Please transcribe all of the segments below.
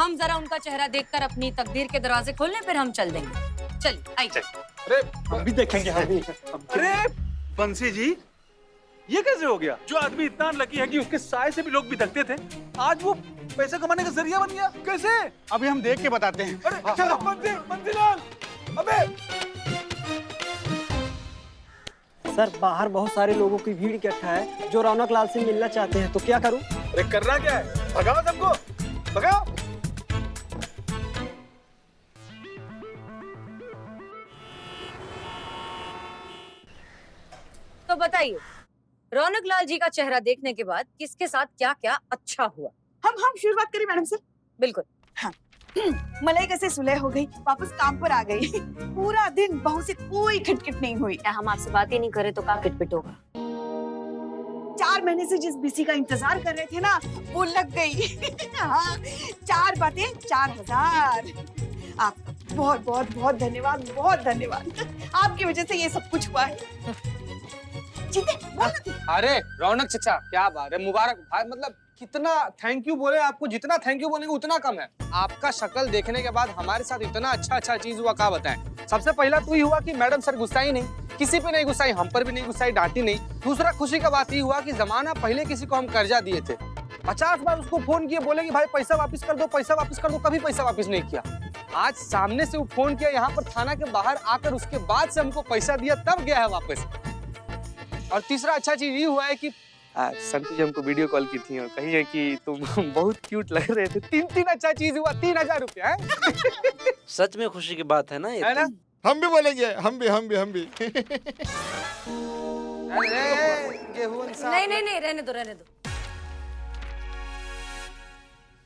हम जरा उनका चेहरा देखकर अपनी तकदीर के दरवाजे खोल लें, फिर हम चल देंगे। चलिए आइए। अरे हम भी देखेंगे। अरे बंसी जी, ये कैसे हो गया? जो आदमी इतना लकी है कि उसके साय से भी लोग बिदकते थे, आज वो पैसा कमाने का जरिया बन गया। कैसे? अभी हम देख के बताते हैं। अरे चलो बंसीलाल, अबे सर, बाहर बहुत सारे लोगों की भीड़ इकट्ठा है जो रौनक लाल से मिलना चाहते हैं, तो क्या करूं? अरे करना क्या है? भगाओ सबको, भगाओ। तो बताइए, रौनक लाल जी का चेहरा देखने के बाद किसके साथ क्या क्या अच्छा हुआ? हम शुरुआत करें मैडम सर? बिल्कुल। हाँ। मलाइका से सुलह हो गई, वापस काम पर आ गई। पूरा दिन बहू से कोई खटखट नहीं हुई। क्या हम आपसे बात ही नहीं करे तो क्या खटपट होगा? 4 महीने से जिस बीसी का इंतजार कर रहे थे ना, वो लग गई। हाँ, 4 बातें 4000। आप बहुत बहुत बहुत धन्यवाद, बहुत धन्यवाद। आपकी वजह से ये सब कुछ हुआ है। अरे रौनक चचा, क्या बात है, मुबारक भाई। मतलब कितना थैंक यू बोले आपको, जितना थैंक यू बोलेंगे उतना कम है। आपका शक्ल देखने के बाद हमारे साथ इतना अच्छा चीज हुआ, क्या बताएं। सबसे पहला तो ये हुआ कि मैडम सर गुस्साई नहीं, किसी पे नहीं गुस्साई, हम पर भी नहीं गुस्साई, डांटी नहीं। दूसरा खुशी का बात ये हुआ कि जमाना पहले किसी को हम कर्जा दिए थे, 50 बार उसको फोन किए, बोले कि भाई पैसा वापस कर दो, पैसा वापस कर दो, कभी पैसा वापस नहीं किया। आज सामने से वो फोन किया, यहाँ पर थाना के बाहर आकर उसके बाद से हमको पैसा दिया, तब गया है वापस। और तीसरा अच्छा चीज ये हुआ है कि संतु जी हमको वीडियो कॉल की थी और कही है कि तुम बहुत क्यूट लग रहे थे। 3 अच्छा चीज हुआ, 3000 रुपया है। सच में खुशी की बात है ना ये, है ना? हम भी बोलेंगे, हम भी। नहीं, रहने दो।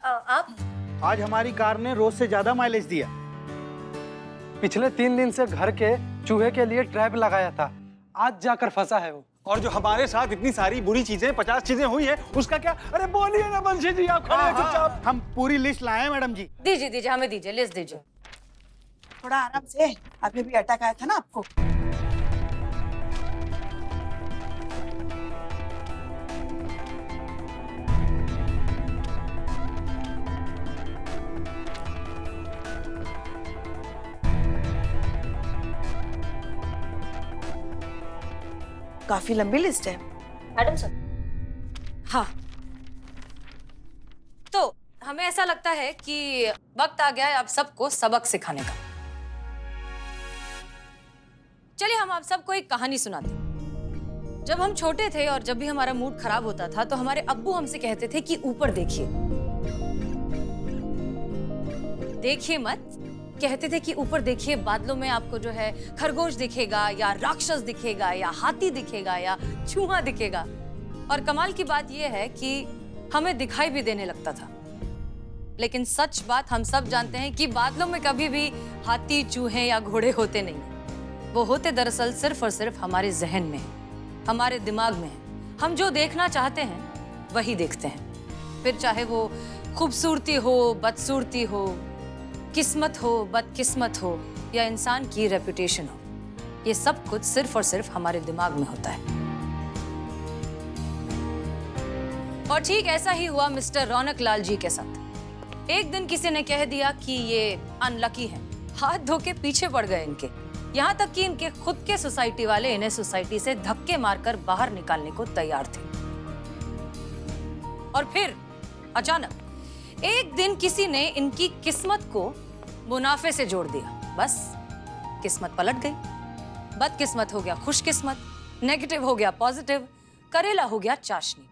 आप? आज हमारी कार ने रोज से ज्यादा माइलेज दिया। पिछले 3 दिन से घर के चूहे के लिए ट्रैप लगाया था, आज जाकर फंसा है वो। और जो हमारे साथ इतनी सारी बुरी चीजें, 50 चीजें हुई है, उसका क्या? अरे बोलिए ना बंसी जी, आप खड़े हैं चुपचाप। हम पूरी लिस्ट लाए हैं मैडम जी। दीजिए, हमें दीजिए, लिस्ट दीजिए। थोड़ा आराम से, अभी भी अटैक आया था ना आपको। काफी लंबी लिस्ट है मैडम सर। हाँ, तो हमें ऐसा लगता है कि वक्त आ गया है आप सबको सबक सिखाने का। चलिए हम आप सबको एक कहानी सुनाते हैं। जब हम छोटे थे और जब भी हमारा मूड खराब होता था तो हमारे अब्बू हमसे कहते थे कि ऊपर देखिए। देखिए मत, कहते थे कि ऊपर देखिए, बादलों में आपको जो है खरगोश दिखेगा या राक्षस दिखेगा या हाथी दिखेगा या चूहा दिखेगा। और कमाल की बात यह है कि हमें दिखाई भी देने लगता था। लेकिन सच बात हम सब जानते हैं कि बादलों में कभी भी हाथी, चूहे या घोड़े होते नहीं। वो होते दरअसल सिर्फ और सिर्फ हमारे जहन में है, हमारे दिमाग में है। हम जो देखना चाहते हैं वही देखते हैं। फिर चाहे वो खूबसूरती हो, बदसूरती हो, किस्मत हो, बदकिस्मत हो या इंसान की रेपुटेशन हो, ये सब कुछ सिर्फ और सिर्फ हमारे दिमाग में होता है। और ठीक ऐसा ही हुआ मिस्टर रौनक लाल जी के साथ। एक दिन किसी ने कह दिया कि ये अनलकी हैं, हाथ धो के पीछे पड़ गए इनके। यहाँ तक कि इनके खुद के सोसाइटी वाले इन्हें सोसाइटी से धक्के मारकर बाहर निकालने को तैयार थे। और फिर अचानक एक दिन किसी ने इनकी किस्मत को मुनाफे से जोड़ दिया। बस किस्मत पलट गई। बदकिस्मत हो गया खुशकिस्मत, नेगेटिव हो गया पॉजिटिव, करेला हो गया चाशनी।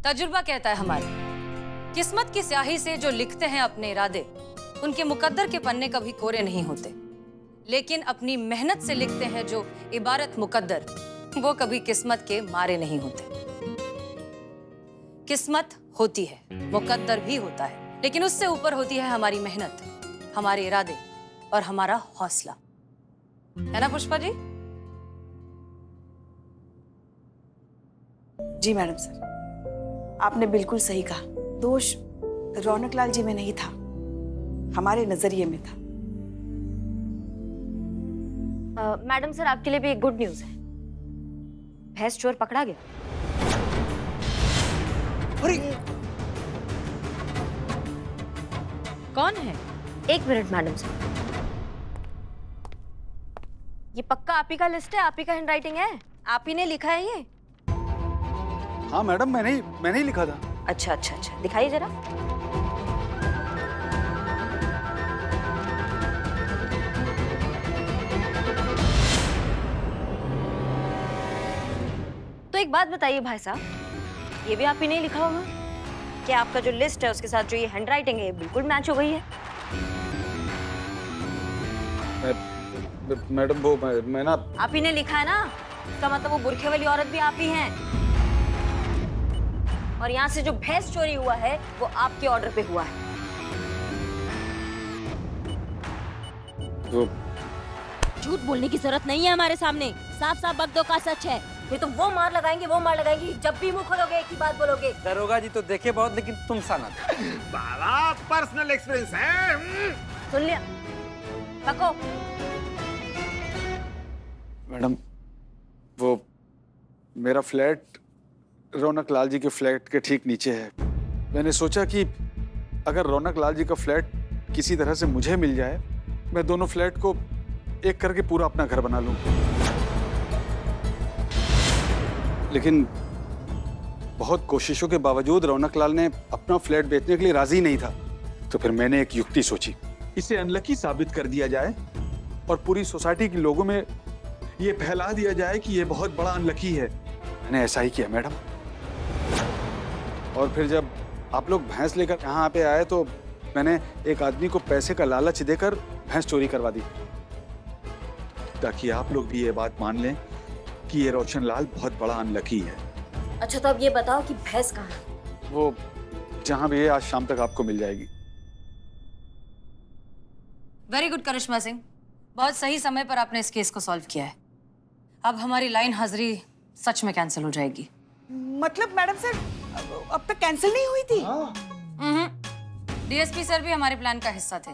तजुर्बा कहता है हमारे, किस्मत की स्याही से जो लिखते हैं अपने इरादे, उनके मुकद्दर के पन्ने कभी कोरे नहीं होते। लेकिन अपनी मेहनत से लिखते हैं जो इबारत मुकद्दर, वो कभी किस्मत के मारे नहीं होते। किस्मत होती है, मुकद्दर भी होता है, लेकिन उससे ऊपर होती है हमारी मेहनत, हमारे इरादे और हमारा हौसला। है ना पुष्पा जी? जी मैडम सर, आपने बिल्कुल सही कहा। दोष रौनक लाल जी में नहीं था, हमारे नजरिए में था। मैडम सर, आपके लिए भी एक गुड न्यूज है। भैंस चोर पकड़ा गया। अरे कौन है? एक मिनट मैडम सर, ये पक्का आप ही का लिस्ट है, आप ही का हैंडराइटिंग है, आप ही ने लिखा है ये? हाँ मैडम, मैंने ही लिखा था। अच्छा अच्छा अच्छा, दिखाइए जरा। तो एक बात बताइए भाई साहब, ये भी आप ही नहीं लिखा होगा कि आपका जो लिस्ट है उसके साथ जो ये हैंडराइटिंग है ये बिल्कुल मैच हो गई है? मैडम वो मैं ना, आप ही ने लिखा है ना, इसका मतलब वो बुरखे वाली औरत भी आप ही हैं। और यहाँ से जो भैंस चोरी हुआ है वो आपके ऑर्डर पे हुआ है। वो झूठ बोलने की जरूरत नहीं है हमारे सामने, साफ साफ बक दो का सच है। ये तो वो मार लगाएंगी, जब भी मुंह खोलोगे एक ही बात बोलोगे। दरोगा जी तो देखे बहुत, लेकिन तुम सा ना। बाबा पर्सनल एक्सपीरियंस है। सुन लिया, पको। मैडम वो मेरा फ्लैट रौनक लाल जी के फ्लैट के ठीक नीचे है। मैंने सोचा कि अगर रौनक लाल जी का फ्लैट किसी तरह से मुझे मिल जाए, मैं दोनों फ्लैट को एक करके पूरा अपना घर बना लूं। लेकिन बहुत कोशिशों के बावजूद रौनक लाल ने अपना फ्लैट बेचने के लिए राजी नहीं था। तो फिर मैंने एक युक्ति सोची, इसे अनलकी साबित कर दिया जाए और पूरी सोसाइटी के लोगों में ये फैला दिया जाए कि ये बहुत बड़ा अनलकी है। मैंने ऐसा ही किया मैडम। और फिर जब आप लोग भैंस लेकर यहाँ पे आए तो मैंने एक आदमी को पैसे का लालच देकर भैंस चोरी करवा दी, ताकि आप लोग भी ये बात मान लें कि ये रोशन लाल बहुत बड़ा अनलकी है। अच्छा तो अब ये बताओ कि भैंस कहाँ है? वो जहाँ भी है आज शाम तक आपको मिल जाएगी। वेरी गुड करिश्मा सिंह, बहुत सही समय पर आपने इस केस को सॉल्व किया है। अब हमारी लाइन हाजिरी सच में कैंसिल हो जाएगी। मतलब मैडम सर अब तक कैंसिल नहीं हुई थी? डीएसपी सर भी हमारे प्लान का हिस्सा थे।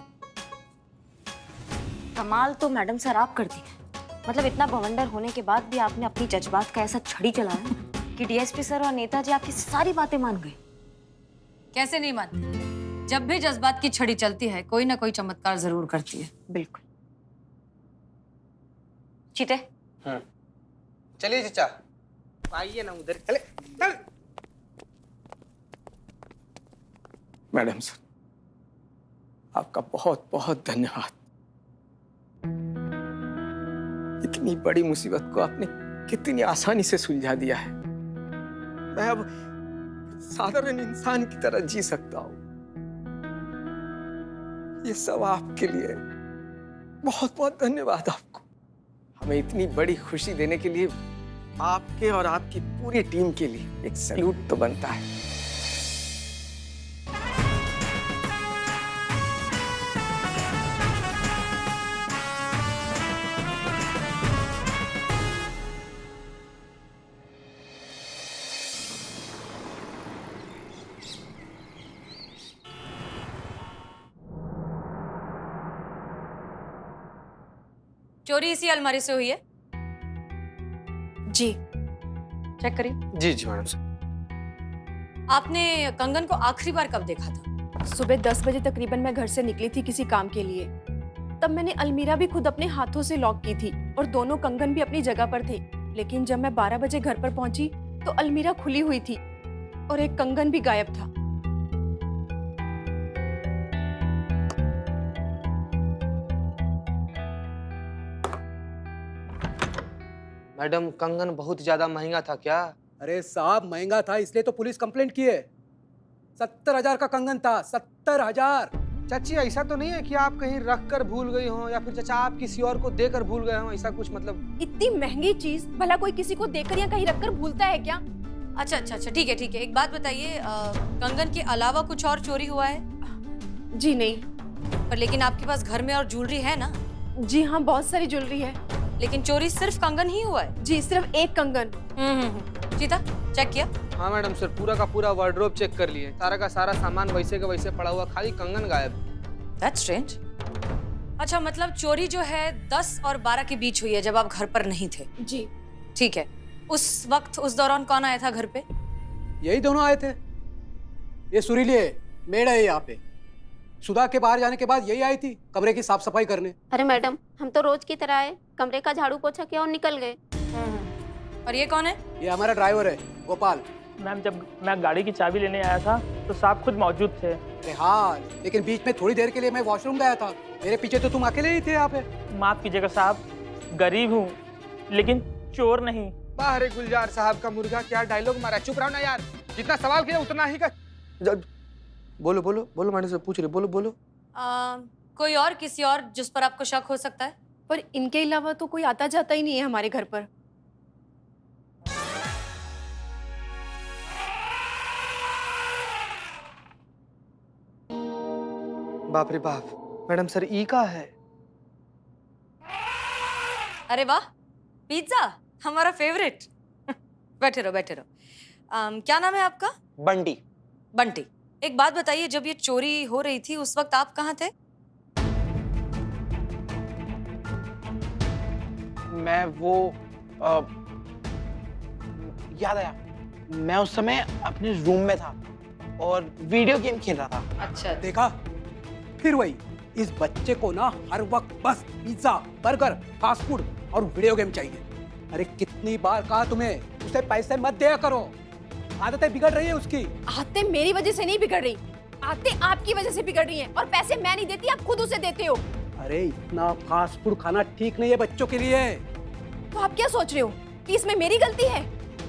कमाल तो मैडम सर आप करती हैं। मतलब इतना बवंडर होने के बाद भी आपने अपनी जज्बात का ऐसा छड़ी चलाया कि डीएसपी सर और नेताजी आपकी सारी बातें मान गए। कैसे नहीं मानते? जब भी जज्बात की छड़ी चलती है कोई ना कोई चमत्कार जरूर करती है। बिल्कुल। चीते चलिए चचा, आइए ना उधर। चले चल। मैडम सर, आपका बहुत बहुत धन्यवाद। इतनी बड़ी मुसीबत को आपने कितनी आसानी से सुलझा दिया है। मैं अब साधारण इंसान की तरह जी सकता हूं। ये सब आपके लिए। बहुत बहुत धन्यवाद आपको। हमें इतनी बड़ी खुशी देने के लिए आपके और आपकी पूरी टीम के लिए एक सैल्यूट तो बनता है। चोरी इसी अलमारी से हुई है? जी। चेक करिए। जी जी मैडम सर। आपने कंगन को आखिरी बार कब देखा था? सुबह 10 बजे तकरीबन मैं घर से निकली थी किसी काम के लिए। तब मैंने अलमीरा भी खुद अपने हाथों से लॉक की थी और दोनों कंगन भी अपनी जगह पर थे। लेकिन जब मैं 12 बजे घर पर पहुंची तो अलमीरा खुली हुई थी और एक कंगन भी गायब था। मैडम कंगन बहुत ज्यादा महंगा था क्या? अरे साहब महंगा था इसलिए तो पुलिस कंप्लेंट की है। 70,000 का कंगन था, 70,000। चाची ऐसा तो नहीं है कि आप कहीं रख कर भूल गई हो या फिर चाचा आप किसी और को देकर भूल गए हो, ऐसा कुछ मतलब? इतनी महंगी चीज भला कोई किसी को देकर या कहीं रखकर भूलता है क्या? अच्छा अच्छा अच्छा, ठीक है ठीक है। एक बात बताइए, कंगन के अलावा कुछ और चोरी हुआ है? जी नहीं। पर लेकिन आपके पास घर में और ज्वेलरी है ना? जी हाँ, बहुत सारी ज्वेलरी है। लेकिन चोरी सिर्फ कंगन ही हुआ है? जी, सिर्फ एक कंगन। चीता चेक किया? हाँ मैडम सर, पूरा का पूरा वार्डरोब चेक कर लिए, सारा का सारा सामान वैसे का वैसे पड़ा हुआ, खाली कंगन गायब। That's strange। अच्छा, मतलब चोरी जो है 10 और 12 के बीच हुई है जब आप घर पर नहीं थे? जी ठीक है। उस वक्त उस दौरान कौन आया था घर पे? यही दोनों आए थे। ये सुरीली है, मेड है यहाँ पे। सुधा के बाहर जाने के बाद यही आई थी कमरे की साफ सफाई करने। अरे मैडम, हम तो रोज की तरह आए, कमरे का झाड़ू पोछा किया और निकल गए। और ये कौन है? ये हमारा ड्राइवर है गोपाल। मैम, जब मैं गाड़ी की चाबी लेने आया था तो साहब खुद मौजूद थे। अरे हाँ, लेकिन बीच में थोड़ी देर के लिए मैं वॉशरूम गया था। मेरे पीछे तो तुम अकेले ही थे यहाँ पे। माफ कीजिएगा साहब, गरीब हूँ लेकिन चोर नहीं। बाहर गुलजार साहब का मुर्गा क्या डायलॉग मारा। चुप रहो ना यार, जितना सवाल किया उतना ही कर। बोलो बोलो बोलो, मैंने से पूछ रही, बोलो बोलो। कोई और, किसी और जिस पर आपको शक हो सकता है? पर इनके अलावा तो कोई आता जाता ही नहीं है हमारे घर पर। बाप रे बाप, मैडम सर ई का है? अरे वाह, पिज्जा हमारा फेवरेट। बैठे रहो बैठे रहो। क्या नाम है आपका? बंटी। बंटी। एक बात बताइए, जब ये चोरी हो रही थी उस वक्त आप कहाँ थे? मैं वो याद आया, मैं उस समय अपने रूम में था और वीडियो गेम खेल रहा था। अच्छा। देखा, फिर वही, इस बच्चे को ना हर वक्त बस पिज्जा, बर्गर, फास्ट फूड और वीडियो गेम चाहिए। अरे कितनी बार कहा तुम्हें उसे पैसे मत दिया करो, आदतें बिगड़ रही है उसकी। आदतें मेरी वजह से नहीं बिगड़ रही, आदतें आपकी वजह से बिगड़ रही हैं और पैसे मैं नहीं देती, आप खुद उसे देते हो। अरे इतना फास्ट फूड खाना ठीक नहीं है बच्चों के लिए। तो आप क्या सोच रहे हो कि इसमें मेरी गलती है?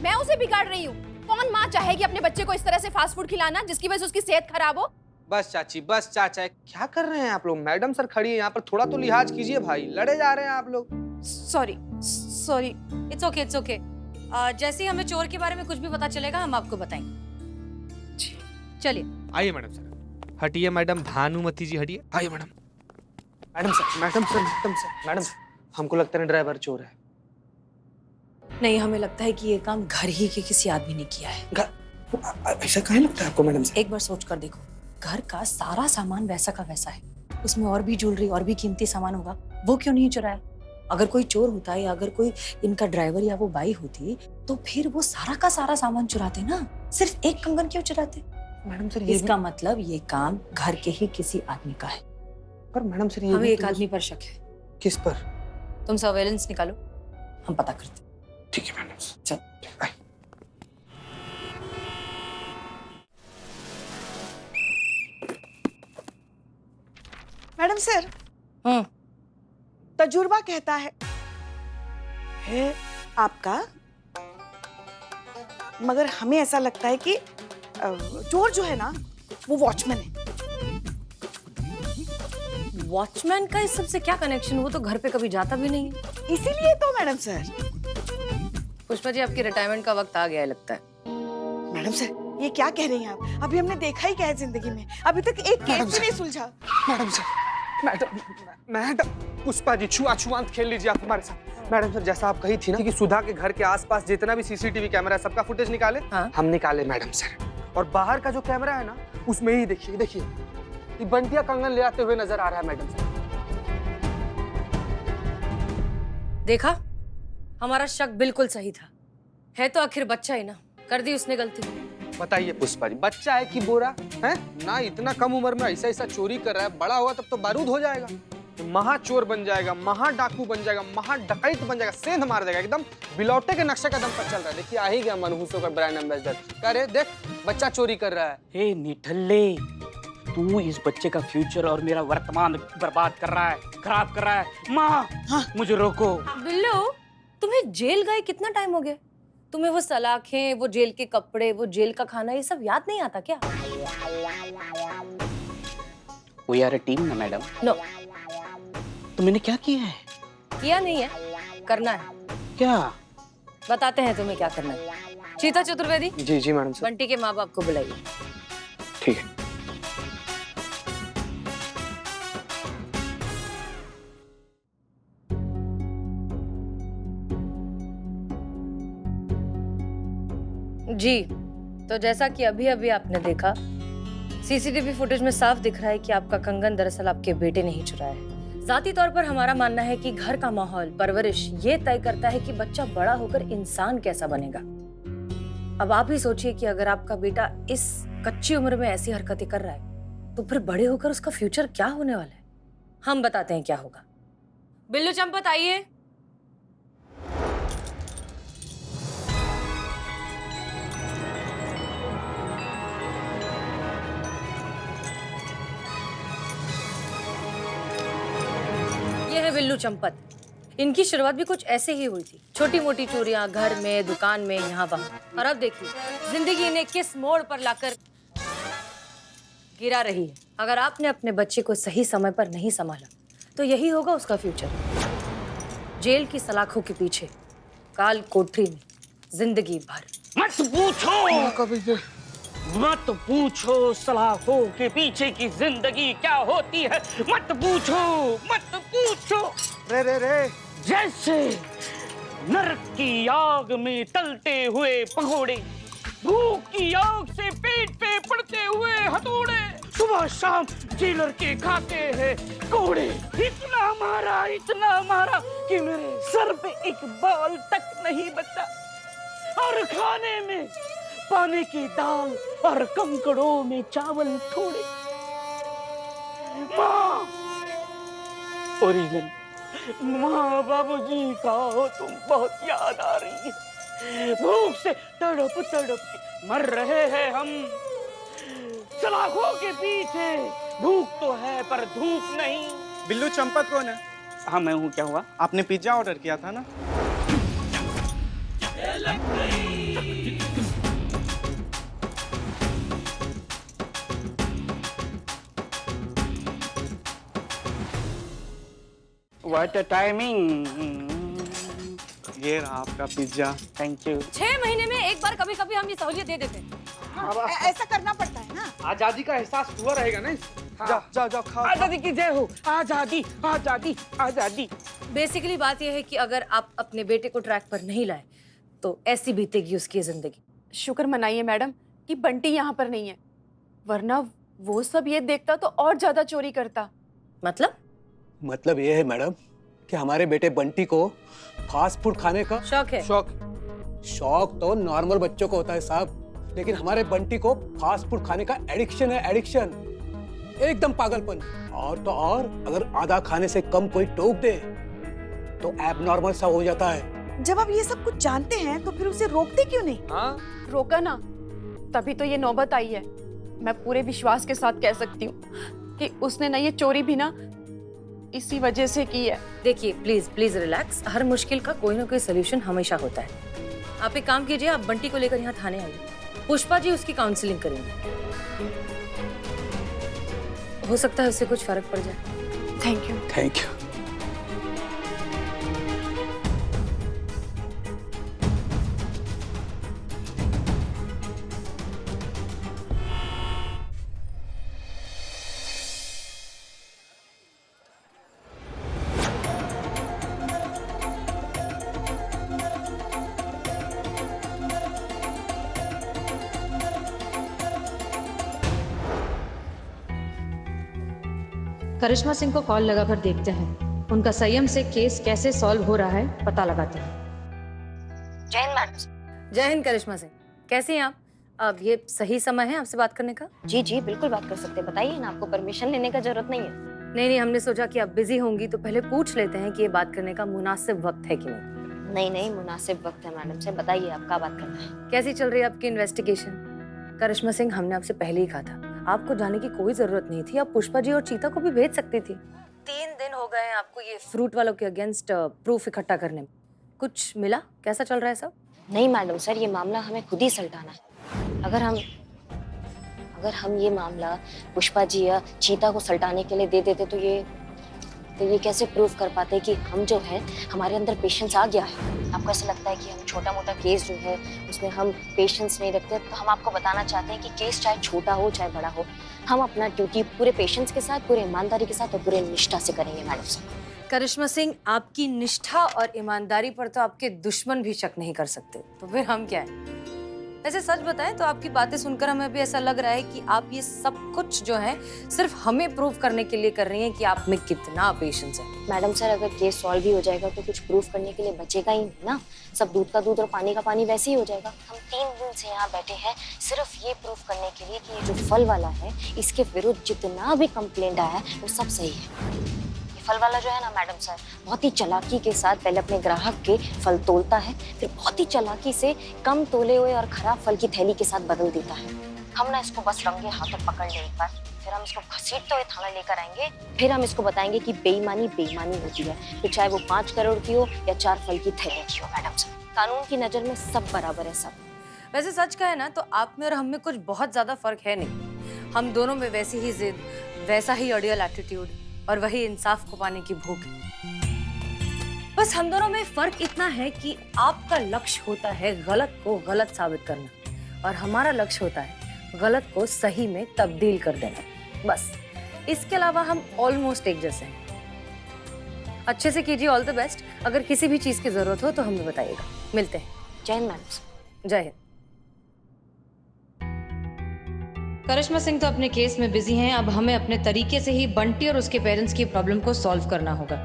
मैं उसे बिगाड़ रही हूँ? कौन माँ चाहेगी अपने बच्चे को इस तरह से फास्ट फूड खिलाना जिसकी वजह से उसकी सेहत खराब हो? बस चाची, बस चाचा, क्या कर रहे हैं आप लोग? मैडम सर खड़ी है यहाँ पर, थोड़ा तो लिहाज कीजिए भाई, लड़े जा रहे हैं आप लोग। Sorry sorry. It's okay it's okay. जैसे ही हमें चोर के बारे में कुछ भी पता चलेगा हम आपको बताएंगे। चलिए आइए मैडम सर। हटिए मैडम, भानुमति जी हटिए। आइए madam. Madam sir, madam sir, madam sir, madam, हमको लगता है ड्राइवर चोर है। नहीं, हमें लगता है कि ये काम घर ही के किसी आदमी ने किया है। ऐसा काहे लगता है आपको मैडम सर? एक बार सोच कर देखो, घर का सारा सामान वैसा का वैसा है, उसमें और भी ज्वेलरी और भी कीमती सामान होगा, वो क्यों नहीं चुराया? अगर कोई चोर होता है या अगर कोई इनका ड्राइवर या वो बाई होती तो फिर वो सारा का सारा सामान चुराते ना, सिर्फ एक कंगन क्यों चुराते? मैडम सर, इसका मतलब ये काम घर के ही किसी आदमी का है। पर मैडम सर, हमें एक आदमी पर शक है। किस पर? तुम सर्वेलेंस निकालो, हम पता करते। ठीक है मैडम सर। चल। मैडम सर, तजुर्बा कहता है आपका, मगर हमें ऐसा लगता है कि चोर जो है ना वो वॉचमैन है। वॉचमैन का इस सबसे क्या कनेक्शन? वो तो घर पे कभी जाता भी नहीं है। इसीलिए तो मैडम सर। पुष्पा जी, आपकी रिटायरमेंट का वक्त आ गया है लगता है। मैडम सर, ये क्या कह रही हैं आप? अभी हमने देखा ही क्या है जिंदगी में, अभी तक एक केस भी नहीं सुलझा। Madam sir, madam, Pushpa ji, छुआछुआंत खेल लीजिए आप हमारे साथ। मैडम सर, जैसा आप कही थी ना कि सुधा के घर के आसपास जितना भी सीसीटीवी कैमरा है सबका फुटेज निकाले। हाँ? हम निकाले मैडम सर। और बाहर का जो कैमरा है ना, उसमें ही देखिए देखिए, ये बंटिया कंगन ले आते हुए नजर आ रहा है मैडम सर। देखा, हमारा शक बिल्कुल सही था। है तो आखिर बच्चा ही ना, कर दी उसने गलती। बताइए पुष्पा जी, बच्चा है कि बोरा है ना? इतना कम उम्र में ऐसा ऐसा चोरी कर रहा है, बड़ा हुआ तब तो बारूद हो जाएगा, महा चोर बन जाएगा, महा डाकू बन जाएगा, महा डकैत बन जाएगा, सेंध मार देगा, एकदम बिलौटे के नक्शे कदम पर चल रहा है। देखिए आ ही गया मनहूसों का ब्रांड एम्बेसडर। कह रहे देख, बच्चा चोरी कर रहा है। हे निठल्ले, तू इस बच्चे का फ्यूचर और मेरा वर्तमान बर्बाद कर रहा है, खराब कर रहा है। माँ, मुझे रोको। बिल्लू, तुम्हें जेल गए कितना टाइम हो गया? तुम्हें वो सलाखें, वो जेल के कपड़े, वो जेल का खाना, ये सब याद नहीं आता क्या? वी आर अ टीम ना मैडम। नो। तो मैंने क्या किया है? किया नहीं है, करना है। क्या? बताते हैं तुम्हें क्या करना है। चीता चतुर्वेदी। जी जी मैडम सर। बंटी के माँ बाप को बुलाइए। ठीक है। जी, तो जैसा कि अभी अभी आपने देखा, सीसीटीवी फुटेज में साफ दिख रहा है कि आपका कंगन दरअसल आपके बेटे ने ही चुराया है। जाती तौर पर हमारा मानना है कि घर का माहौल, परवरिश ये तय करता है कि बच्चा बड़ा होकर इंसान कैसा बनेगा। अब आप ही सोचिए कि अगर आपका बेटा इस कच्ची उम्र में ऐसी हरकतें कर रहा है तो फिर बड़े होकर उसका फ्यूचर क्या होने वाला है? हम बताते हैं क्या होगा। बिल्लू चंपत आइए। ये है बिल्लू चंपत। इनकी शुरुआत भी कुछ ऐसे ही हुई थी, छोटी मोटी चोरियां घर में, दुकान में, यहाँ वहाँ। और अब देखिए जिंदगी इन्हें किस मोड़ पर लाकर गिरा रही है। अगर आपने अपने बच्चे को सही समय पर नहीं संभाला तो यही होगा उसका फ्यूचर। जेल की सलाखों के पीछे, काल कोठरी में जिंदगी भर। मत पूछो, मत पूछो सलाखों के पीछे की जिंदगी क्या होती है। मत पूछो, मत पूछो। रे जैसे नरक की आग में तलते हुए पकोड़े, भूख की आग से पेट पे पड़ते हुए हथौड़े, सुबह शाम जेलर के खाते हैं कोड़े। इतना मारा कि मेरे सर पे एक बाल तक नहीं बचा, और खाने में पानी की दाल और कंकड़ों में चावल थोड़े। माँ ओरिजिन, माँ बाबूजी का हो तुम बहुत याद आ रही है। भूख से तड़प तड़प के मर रहे हैं हम सलाखों के पीछे। भूख तो है पर धूप नहीं। बिल्लू चंपत कौन है? हाँ मैं हूँ। क्या हुआ? आपने पिज्जा ऑर्डर किया था ना? What a timing! ये रहा आपका पिज्जा। Thank you. 6 महीने में एक बार कभी कभी हम ये सहूलियत दे देते हैं। ऐसा करना पड़ता है ना। आजादी का एहसास हुआ रहेगा ना। जाओ खाओ। आजादी की जय हो। आजादी आजादी आजादी। बेसिकली बात यह है कि अगर आप अपने बेटे को ट्रैक पर नहीं लाए तो ऐसी बीतेगी उसकी जिंदगी। शुक्र मनाइए मैडम कि बंटी यहाँ पर नहीं है, वरना वो सब ये देखता तो और ज्यादा चोरी करता। मतलब ये है मैडम कि हमारे बेटे बंटी को फास्ट फूड खाने का शौक है। शौक तो नॉर्मल बच्चों को होता है साहब, लेकिन हमारे बंटी को फास्ट फूड खाने का एडिक्शन है। एडिक्शन, एकदम पागलपन। और तो और अगर आधा खाने से कम कोई टोक दे तो एबनॉर्मल सा हो जाता है। जब आप ये सब कुछ जानते हैं तो फिर उसे रोकते क्यों नहीं? हाँ? रोका ना, तभी तो ये नौबत आई है। मैं पूरे विश्वास के साथ कह सकती हूँ कि उसने ना ये चोरी भी ना इसी वजह से की है। देखिए प्लीज प्लीज रिलैक्स। हर मुश्किल का कोई ना कोई सोल्यूशन हमेशा होता है। आप एक काम कीजिए, आप बंटी को लेकर यहाँ थाने आइए। पुष्पा जी उसकी काउंसलिंग करेंगे, हो सकता है उससे कुछ फर्क पड़ जाए। Thank you. Thank you. Karishma Singh को कॉल लगाकर देखते हैं, उनका संयम से केस कैसे सॉल्व हो रहा है पता लगाते हैं। जय हिंद मैडम। जय हिंद करिश्मा सिंह, कैसी हैं आप? अब ये सही समय है आपसे बात करने का? जी जी बिल्कुल बात कर सकते हैं, बताइए ना, आपको परमिशन लेने का जरूरत नहीं है। नहीं, हमने सोचा कि आप बिजी होंगी तो पहले पूछ लेते हैं कि ये बात करने का मुनासिब वक्त है कि नहीं। नहीं मुनासिब वक्त है मैडम से, बताइए आप क्या बात करना है। कैसी चल रही है आपकी इन्वेस्टिगेशन? करिश्मा सिंह, हमने आपसे पहले ही कहा था आपको जाने की कोई जरूरत नहीं थी, आप पुष्पा जी और चीता को भी भेज सकती थी। 3 दिन हो गए हैं आपको ये फ्रूट वालों के अगेंस्ट प्रूफ इकट्ठा करने में, कुछ मिला? कैसा चल रहा है सब? नहीं मैडम सर, ये मामला हमें खुद ही सलटाना है। अगर हम ये मामला पुष्पा जी या चीता को सलटाने के लिए दे देते तो ये कैसे प्रूव कर पाते कि हम जो है हमारे अंदर पेशेंस आ गया है। आपको ऐसा लगता है कि हम छोटा मोटा केस जो है उसमें हम पेशेंस नहीं रखते, तो हम आपको बताना चाहते हैं कि केस चाहे छोटा हो चाहे बड़ा हो, हम अपना ड्यूटी पूरे पेशेंस के साथ, पूरे ईमानदारी के साथ और पूरे निष्ठा से करेंगे मैडम साहब। करिश्मा सिंह, आपकी निष्ठा और ईमानदारी पर तो आपके दुश्मन भी शक नहीं कर सकते, तो फिर हम क्या है? वैसे सच बताएं तो आपकी बातें सुनकर हमें भी ऐसा लग रहा है कि आप ये सब कुछ जो है सिर्फ हमें प्रूव करने के लिए कर रही हैं कि आप में कितना पेशेंस है। मैडम सर, अगर केस सॉल्व भी हो जाएगा तो कुछ प्रूफ करने के लिए बचेगा ही नहीं ना। सब दूध का दूध और पानी का पानी वैसे ही हो जाएगा। हम 3 दिन से यहाँ बैठे हैं सिर्फ ये प्रूफ करने के लिए कि ये जो फल वाला है इसके विरुद्ध जितना भी कंप्लेंट आया है वो सब सही है। फल वाला जो है ना मैडम सर, बहुत ही चालाकी के साथ पहले अपने ग्राहक के फल तोलता है, फिर बहुत ही चालाकी से कम तोले हुए और खराब फल की थैली के साथ बदल देता है। हम ना इसको बस रंगे हाथों पकड़ ले एक बार, फिर हम इसको घसीटते हुए थाना लेकर आएंगे, फिर हम इसको बताएंगे कि बेईमानी बेईमानी होती है, फिर चाहे वो 5 करोड़ की हो या 4 फल की थैली की हो। मैडम सर, कानून की नजर में सब बराबर है सब। वैसे सच कहे ना तो आप में और हम में कुछ बहुत ज्यादा फर्क है नहीं। हम दोनों में वैसी ही जिद, वैसा ही ऑडियल एटीट्यूड और वही इंसाफ को पाने की भूख है। बस हम दोनों में फर्क इतना है कि आपका लक्ष्य होता है गलत को गलत साबित करना और हमारा लक्ष्य होता है गलत को सही में तब्दील कर देना। बस इसके अलावा हम ऑलमोस्ट एक जैसे हैं। अच्छे से कीजिए, ऑल द बेस्ट। अगर किसी भी चीज की जरूरत हो तो हमें बताइएगा। मिलते हैं। जय हिंद मैडम। जय हिंद। करिश्मा सिंह तो अपने केस में बिजी हैं। अब हमें अपने तरीके से ही बंटी और उसके पेरेंट्स की प्रॉब्लम को सॉल्व करना होगा।